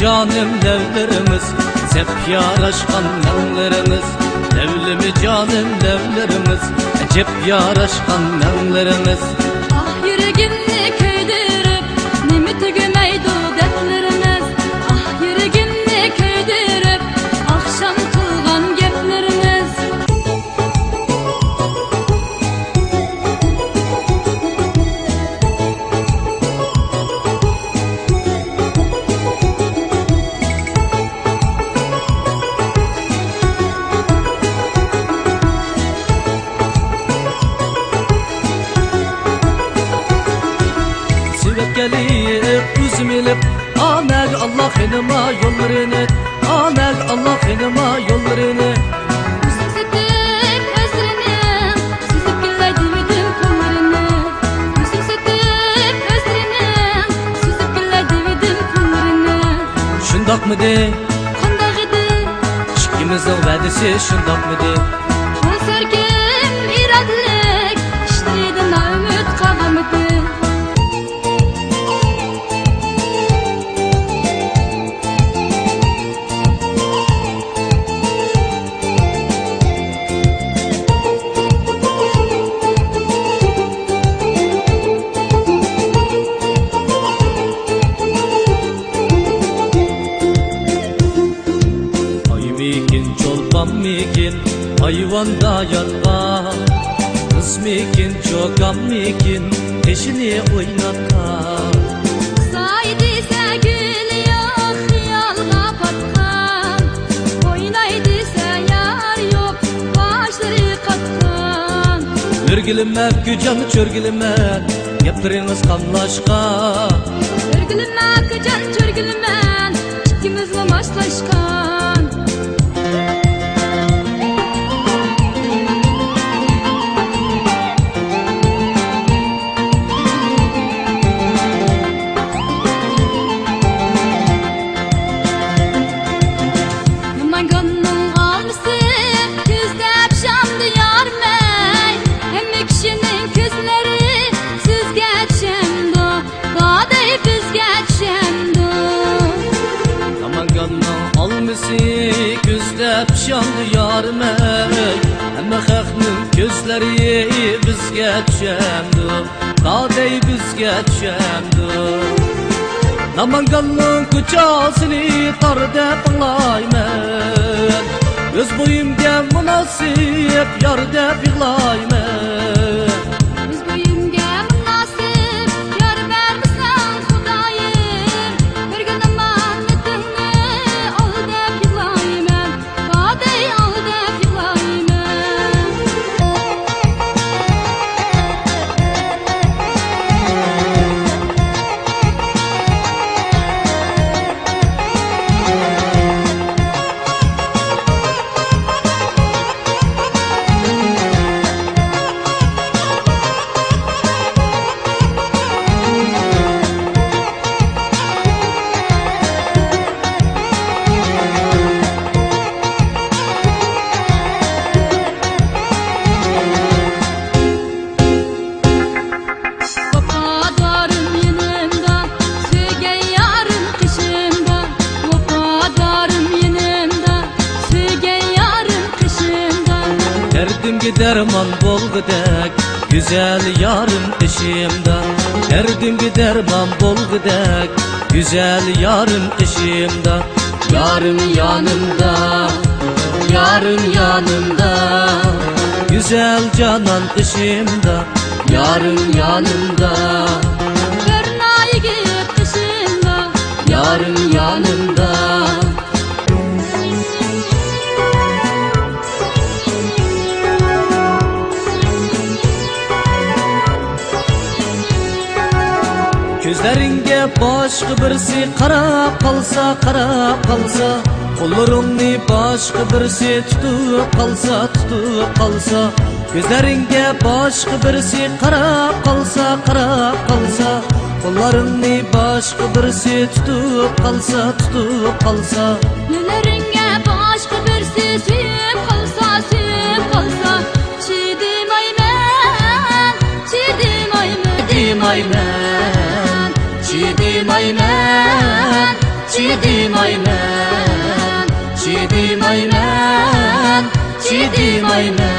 canım levlerimiz, hep yaraşkan memlerimiz. Levlimi canım levlerimiz, acep yaraşkan memlerimiz. Ah yüreğimni köydürüp, nemi tügümeydu dertlerimiz. Ah yüreğimni köydürüp, akşam kılgan geplerimiz. Gelip üzüm ilip amek Allah henima yollarını, amek Allah henima yollarını. Üzüm setip özlerini, süzüp güllerdividim kollarını. Üzüm setip özlerini, süzüp güllerdividim kollarını. Şundak mı de? Kandak idi. İkimizin vədisi şundak mı de? O serkim iradlik, işteydi na ümit kavamıdı. Mikin hayvanda yatkan, kız mikin çokam mikin peşini oynatkan. Saydıysa gül yok yalga patkan, oynaydıysa yar yok başları katkan. Örgülümek gücan çörgülümek yaptırınız kanlaşkan. Örgülümek gücan çörgülümek ikimizle maçlaşkan. Güzdep şandı yarmək, Əmə xəxnin gözləri bizgə düşəmdi, Qadey bizgə düşəmdi. Namanganның kucasını tar dep ağlayman, Öz boyumga münasib yar dep yığlayman. Öz boyumga münasib yar bermisan Xudayim, bir gün amanetini al dep yığlayman, Qadey al dep yığlayman. Derdimge derman bolgudek, güzel yarım eşimda. Derdimge derman bolgudek, güzel yarım eşimda. Yarım yanımda, yarım yanımda, güzel canan eşimda. Yarım yanımda, Bernay git dışında, yarım yanımda. Gözleringe başka birisi qarab qalsa, qarab qalsa, qo'llaringni başka birisi tutib qalsa, tutib qalsa. Gözleringe başka birisi qarab qalsa, qarab qalsa, qo'llaringni başka birisi tutib qalsa, tutib qalsa. Gülleringge başka birisi suyib qalsa, suyib qalsa. Çidimayman, çidimayman, Çidimayman, çidimayman, demayman, chi demayman, chi demayman.